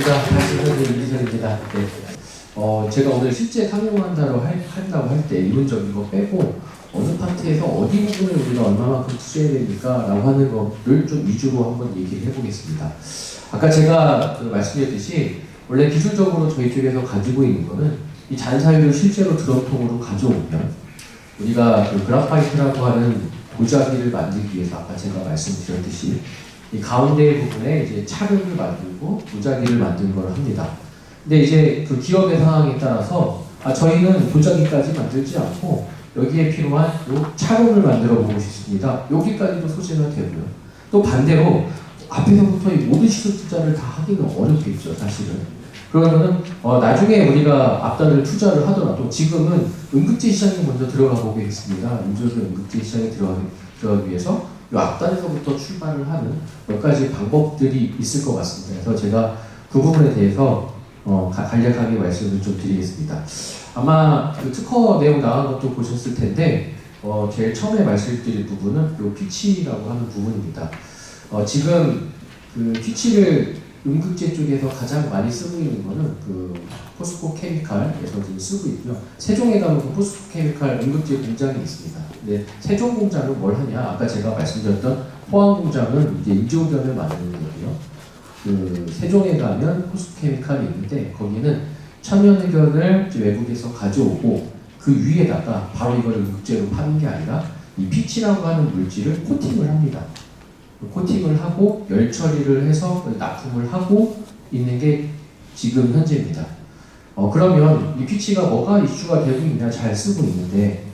반갑습니다. 반갑습니다. 이기선입니다. 네. 제가 오늘 실제 상용한다고 한다고 할 때 이론적인 거 빼고 어느 파트에서 어디 부분을 우리가 얼마만큼 투자해야 됩니까? 라고 하는 거를 좀 위주로 한번 얘기를 해보겠습니다. 아까 제가 말씀드렸듯이 원래 기술적으로 저희 쪽에서 가지고 있는 거는 이 잔사유를 실제로 드럼통으로 가져오면 우리가 그 그라파이트라고 하는 도자기를 만들기 위해서 아까 제가 말씀드렸듯이 이 가운데 부분에 이제 차를 만들고 도자기를 만든 걸 합니다. 근데 이제 그 기업의 상황에 따라서 저희는 도자기까지 만들지 않고 여기에 필요한 요 차로를 만들어 보고 싶습니다. 여기까지도 소재가 되고요. 또 반대로 앞에서부터 이 모든 시설 투자를 다 하기는 어렵겠죠, 사실은. 그러면은 나중에 우리가 앞단을 투자를 하더라도 지금은 응급제 시장에 먼저 들어가 보겠습니다. 인조조 응급제 시장에 들어가기 위해서 이 앞단에서부터 출발을 하는 몇 가지 방법들이 있을 것 같습니다. 그래서 제가 그 부분에 대해서 간략하게 말씀을 좀 드리겠습니다. 아마 그 특허 내용 나간 것도 보셨을 텐데 제일 처음에 말씀드릴 부분은 이 피치라고 하는 부분입니다. 지금 그 피치를 응급제 쪽에서 가장 많이 쓰고 있는 거는 그 포스코 케미칼에서 지금 쓰고 있고요. 세종에 가면 그 포스코 케미칼 응급제 공장이 있습니다. 근데 세종 공장은 뭘 하냐? 아까 제가 말씀드렸던 포항 공장은 이제 인조견을 만드는 거고요. 그 세종에 가면 포스코 케미칼이 있는데 거기는 천연견을 외국에서 가져오고 그 위에다가 바로 이걸 응급제로 파는 게 아니라 이 피치라고 하는 물질을 코팅을 합니다. 코팅을 하고 열 처리를 해서 납품을 하고 있는 게 지금 현재입니다. 그러면 이 피치가 뭐가 이슈가 되고 있냐 잘 쓰고 있는데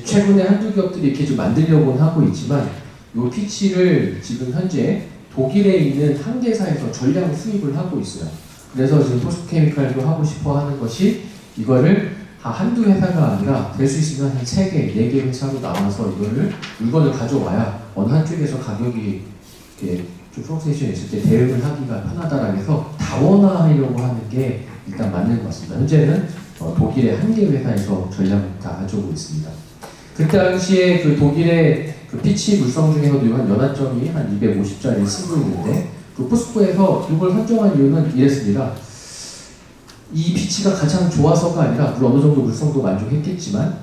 최근에 한두 기업들이 이렇게 좀 만들려고는 하고 있지만 이 피치를 지금 현재 독일에 있는 한 개사에서 전량 수입을 하고 있어요. 그래서 지금 포스코케미칼도 하고 싶어 하는 것이 이거를 한두 회사가 아니라 될 수 있으면 한 3개, 4개 회사로 나와서 이거를 물건을 가져와야 어느 한쪽에서 가격이 이렇게 좀 플럭세이션이 있을 때 대응을 하기가 편하다라고 해서 다원화하려고 하는 게 일단 맞는 것 같습니다. 현재는 독일의 한 개 회사에서 전량 다 가져오고 있습니다. 그때 당시에 그 독일의 그 피치 물성 중에서도 한 연화점이 한 250짜리 쓰고 있는데 그 포스코에서 이걸 선정한 이유는 이랬습니다. 이 피치가 가장 좋아서가 아니라 물론 어느 정도 물성도 만족했겠지만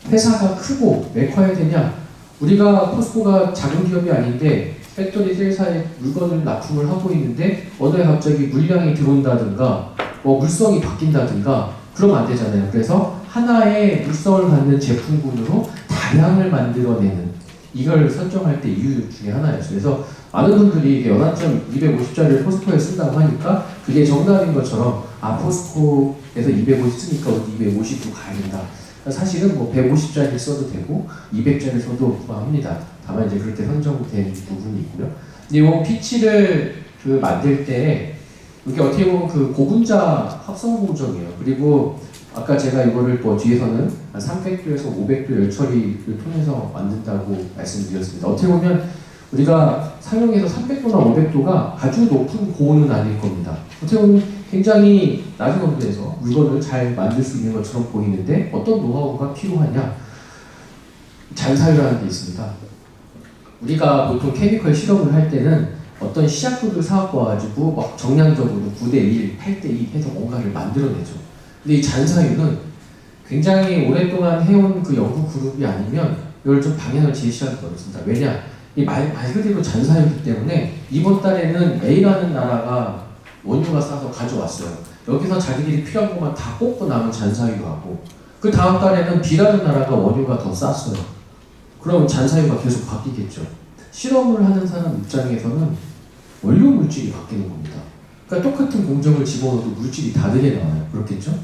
회사가 크고 왜 커야 되냐? 우리가 포스코가 작은 기업이 아닌데 팩토리 세일사에 물건을 납품을 하고 있는데 어느 해 갑자기 물량이 들어온다든가 물성이 바뀐다든가 그러면 안 되잖아요. 그래서 하나의 물성을 갖는 제품군으로 다량을 만들어내는 이걸 선정할 때 이유 중에 하나였어요. 그래서 많은 분들이 연한점 250짜리를 포스코에 쓴다고 하니까 그게 정답인 것처럼 포스코에서 250 쓰니까 우리 250도 가야 된다. 사실은 150짜리 써도 되고 200짜리 써도 무방합니다. 다만 이제 그렇게 선정된 부분이 있고요. 근데 이 피치를 만들 때 이게 어떻게 보면 그 고분자 합성 공정이에요. 그리고 아까 제가 이거를 뒤에서는 한 300도에서 500도 열 처리를 통해서 만든다고 말씀드렸습니다. 어떻게 보면 우리가 사용해서 300도나 500도가 아주 높은 고온은 아닐 겁니다. 어떻게 보면 굉장히 낮은 온도에서 물건을 잘 만들 수 있는 것처럼 보이는데 어떤 노하우가 필요하냐? 잔사유라는 게 있습니다. 우리가 보통 케미컬 실험을 할 때는 어떤 시약품을 사갖고 와가지고 막 정량적으로 9대1, 8대2 해서 뭔가를 만들어내죠. 근데 이 잔사유는 굉장히 오랫동안 해온 그 연구 그룹이 아니면 이걸 좀 방향을 제시하는 거였습니다. 왜냐? 이 말 그대로 잔사유이기 때문에 이번 달에는 A라는 나라가 원유가 싸서 가져왔어요. 여기서 자기들이 필요한 것만 다 뽑고 남은 잔사유하고 그 다음 달에는 B라는 나라가 원유가 더 쌌어요. 그럼 잔사유가 계속 바뀌겠죠. 실험을 하는 사람 입장에서는 원료 물질이 바뀌는 겁니다. 그러니까 똑같은 공정을 집어넣어도 물질이 다르게 나와요. 그렇겠죠?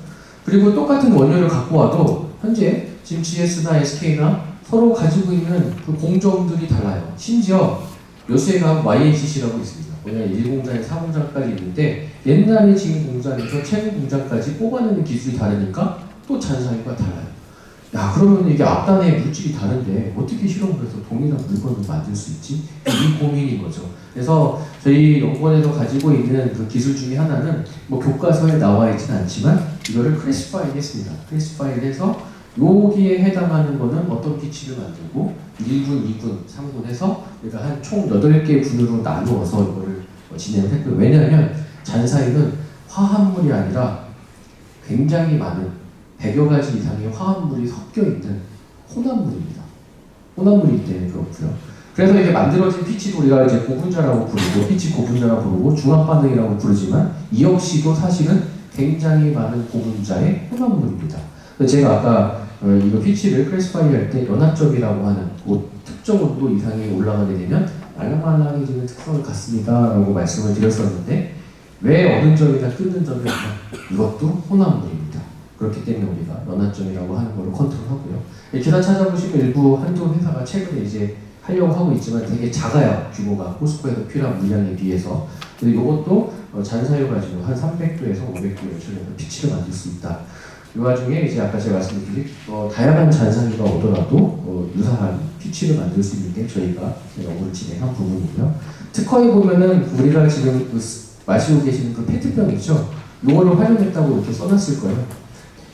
그리고 똑같은 원료를 갖고 와도 현재 지금 GS나 SK나 서로 가지고 있는 그 공정들이 달라요. 심지어 요수에 가면 YACC라고 있습니다. 뭐냐면 1공장에 4공장까지 있는데 옛날에 지은 공장에서 최근 공장까지 뽑아내는 기술이 다르니까 또 잔사유가 달라요. 야, 그러면 이게 앞단에 물질이 다른데 어떻게 실험을 해서 동일한 물건을 만들 수 있지? 이 고민인 거죠. 그래서 저희 연구원에서 가지고 있는 그 기술 중에 하나는 교과서에 나와 있진 않지만 이거를 클래시파이 했습니다. 클래시파이를 해서 여기에 해당하는 거는 어떤 피치를 만들고 1군, 2군, 3군 해서 우리가 한 총 8개 군으로 나누어서 이거를 진행을 했고요. 왜냐하면 잔사유는 화합물이 아니라 굉장히 많은 100여 가지 이상의 화합물이 섞여 있는 혼합물입니다. 혼합물이기 때문에 그렇고요. 그래서 이게 만들어진 피치도 우리가 이제 고분자라고 부르고, 피치 고분자라고 부르고, 중합반응이라고 부르지만 이 역시도 사실은 굉장히 많은 고분자의 혼합물입니다. 그래서 제가 아까 이거 피치를 클래시파이 할 때 연합적이라고 하는 특정 온도 이상이 올라가게 되면 말랑말랑해지는 특성을 갖습니다 라고 말씀을 드렸었는데, 왜 어느 점이나 끓는 점이 없나? 이것도 혼합물입니다. 그렇기 때문에 우리가 연합점이라고 하는 걸로 컨트롤하고요. 기사 찾아보시면 일부 한두 회사가 최근에 이제 하려고 하고 있지만 되게 작아요. 규모가 포스코에서 필요한 물량에 비해서. 그래서 이것도 잔사유 가지고 한 300도에서 500도 열처리해서 피치를 만들 수 있다. 이 와중에 이제 아까 제가 말씀드린 다양한 잔사유가 오더라도 유사한 피치를 만들 수 있는 게 저희가 연구를 진행한 부분이고요. 특허에 보면은 우리가 지금 마시고 계시는 그 페트병 있죠? 이거를 활용했다고 이렇게 써놨을 거예요.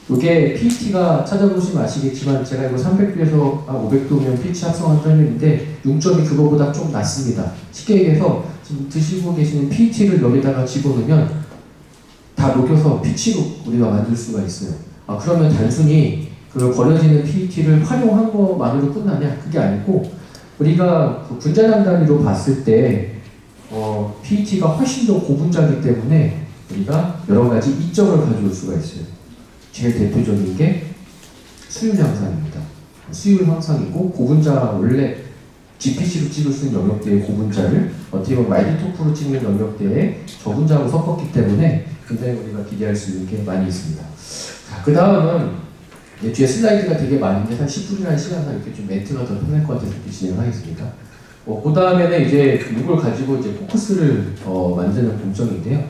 이게 PET가 찾아보시면 아시겠지만 제가 이거 300도에서 500도면 피치 합성한 설명인데 융점이 그거보다 좀 낮습니다. 쉽게 얘기해서 지금 드시고 계시는 PET를 여기다가 집어넣으면 다 녹여서 피치로 우리가 만들 수가 있어요. 그러면 단순히 그 버려지는 PET를 활용한 것만으로 끝나냐? 그게 아니고 우리가 그 분자량 단위로 봤을 때 PET가 훨씬 더 고분자이기 때문에 우리가 여러 가지 이점을 가져올 수가 있어요. 제일 대표적인 게 수율 향상입니다. 수율 향상이고 고분자 원래 GPC로 찍을 수 있는 영역대의 고분자를 어떻게 보면 마이크로토프로 찍는 영역대에 저분자로 섞었기 때문에 굉장히 우리가 기대할 수 있는 게 많이 있습니다. 자, 그 다음은 뒤에 슬라이드가 되게 많은데 한 10분이라는 시간상 이렇게 좀 멘트가 더 편할 것 같아서 이렇게 진행하겠습니다. 그 다음에는 이제 이걸 가지고 이제 포커스를 만드는 공정인데요.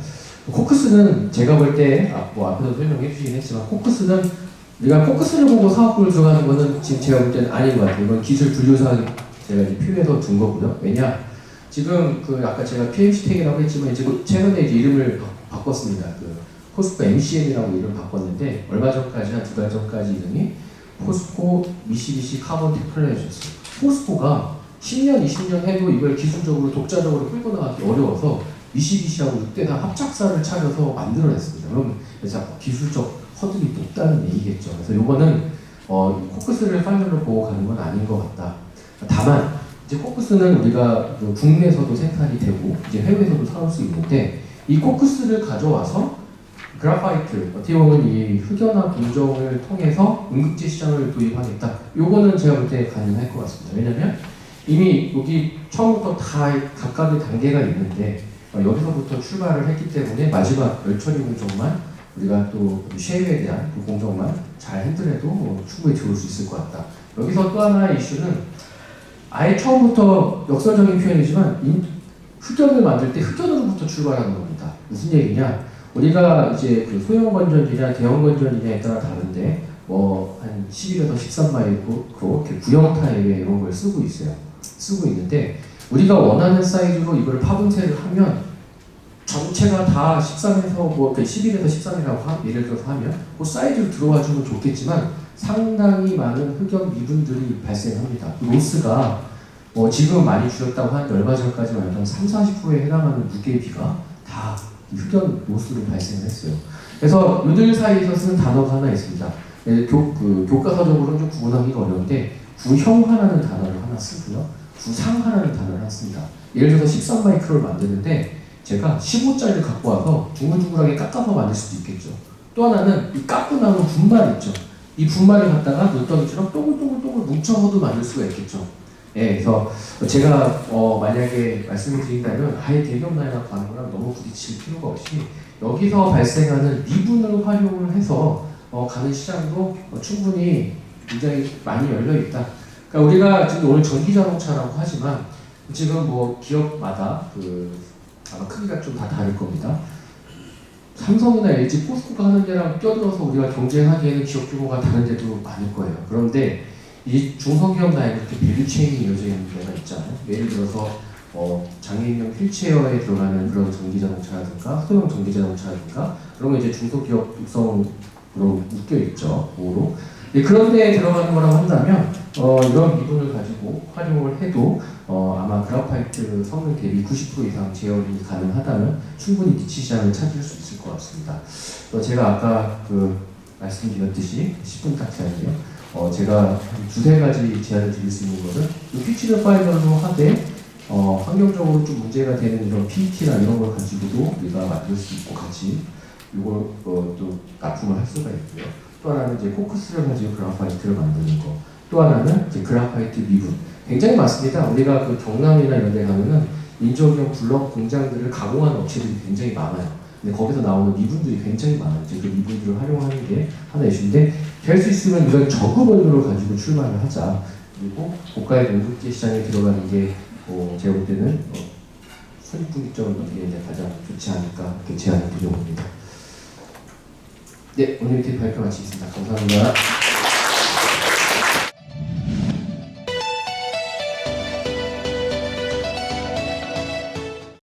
코크스는 제가 볼 때 앞에서 설명해 주시긴 했지만 코크스는 우리가 코크스를 보고 사업부를 들어가는 거는 지금 제가 볼 때는 아닌 것 같아요. 이건 기술 분류상 제가 이제 표에서 둔 거고요. 왜냐 지금 아까 제가 PMC텍이라고 했지만 이제 최근에 이제 이름을 바꿨습니다. 포스코 MCM이라고 이름 바꿨는데 얼마 전까지 한 2달 전까지 이름이 포스코 미시비시 카본 테크놀로지였어요. 포스코가 10년 20년 해도 이걸 기술적으로 독자적으로 끌고 나가기 어려워서 미시비시하고 6대 다 합작사를 차려서 만들어냈습니다. 그럼 기술적 허들이 높다는 얘기겠죠. 그래서 이거는 코크스를 파이널로 보고 가는 건 아닌 것 같다. 다만 이제 코크스는 우리가 국내에서도 생산이 되고 이제 해외에서도 사올 수 있는데 이 코크스를 가져와서 그래파이트 어떻게 보면 이 흑연화 공정을 통해서 응급제 시장을 도입하겠다. 요거는 제가 볼 때 가능할 것 같습니다. 왜냐면 이미 여기 처음부터 다 각각의 단계가 있는데 여기서부터 출발을 했기 때문에 마지막 열처리 공정만 우리가 또 쉐입에 대한 그 공정만 잘 핸들해도 충분히 들어올 수 있을 것 같다. 여기서 또 하나의 이슈는 아예 처음부터 역설적인 표현이지만 흑연을 만들 때 흑연으로부터 출발하는 겁니다. 무슨 얘기냐? 우리가 이제 그 소형 건전지냐 대형 건전지냐에 따라 다른데 한 11에서 13마이크로 이렇게 구형 타입의 이런 걸 쓰고 있어요. 쓰고 있는데 우리가 원하는 사이즈로 이걸 파분쇄를 하면 전체가 다 13에서 11에서 13이라고 예를 들어서 하면 그 사이즈로 들어와 주면 좋겠지만 상당히 많은 흑연 미분들이 발생합니다. 그 로스가 지금 많이 줄였다고 하는데 얼마 전까지만 해도 한 30-40%에 해당하는 무게비가 다 흑연 로스로 발생을 했어요. 그래서 이들 사이에서 쓰는 단어가 하나 있습니다. 교과서적으로는 좀 구분하기가 어려운데 구형화라는 단어를 하나 쓰고요. 구상화라는 단어를 하나 씁니다. 예를 들어서 13마이크로를 만드는데 제가 15짜리를 갖고 와서 둥글둥글하게 깎아서 만들 수도 있겠죠. 또 하나는 이 깎고 나면 분말 있죠. 이 분말을 갖다가 눈덩이처럼 동글동글동글 뭉쳐서도 만들 수가 있겠죠. 그래서 제가 만약에 말씀을 드린다면 아예 대기업나이나 가는 거랑 너무 부딪힐 필요가 없이 여기서 발생하는 미분을 활용을 해서 가는 시장도 충분히 굉장히 많이 열려 있다. 그러니까 우리가 지금 오늘 전기자동차라고 하지만 지금 기업마다 아마 크기가 좀 다 다를 겁니다. 삼성이나 LG, 포스코가 하는 데랑 껴들어서 우리가 경쟁하기에는 기업 규모가 다른 데도 많을 거예요. 그런데 이 중소기업 나이에 그렇게 밸류 체인이 이어져 있는 데가 있잖아요. 예를 들어서 장애인용 휠체어에 들어가는 그런 전기자동차라든가 소형 전기자동차라든가 그런 거 이제 중소기업 육성으로 묶여 있죠. 5로. 그런 데에 들어가는 거라고 한다면 이런 미분을 가지고 활용을 해도 아마 그래파이트 성능 대비 90% 이상 제어이 가능하다면 충분히 니치 시장을 찾을 수 있을 것 같습니다. 제가 아까 말씀드렸듯이 10분 딱 제한이에요. 제가 한 두세 가지 제안을 드릴 수 있는 것은 피치를 파일럿로 하되 환경적으로 좀 문제가 되는 이런 PET나 이런 걸 가지고도 우리가 만들 수 있고 같이 이걸 또 납품을 할 수가 있고요. 또 하나는 이제 코크스를 가지고 그래파이트를 만드는 거. 또 하나는 이제 그래파이트 미분. 굉장히 많습니다. 우리가 그 경남이나 이런 데 가면은 인조기업 블럭 공장들을 가공하는 업체들이 굉장히 많아요. 근데 거기서 나오는 미분들이 굉장히 많아요. 이제 그 미분들을 활용하는 게 하나 이슈인데 될 수 있으면 이런 저급 원료를 가지고 출마를 하자. 그리고 고가의 공급제 시장에 들어가는 게 제가 볼 때는 손익분기점을 넣는 게 이제 가장 좋지 않을까 이렇게 제안을 드려봅니다. 네, 오늘 이렇게 발표 마치겠습니다. 감사합니다.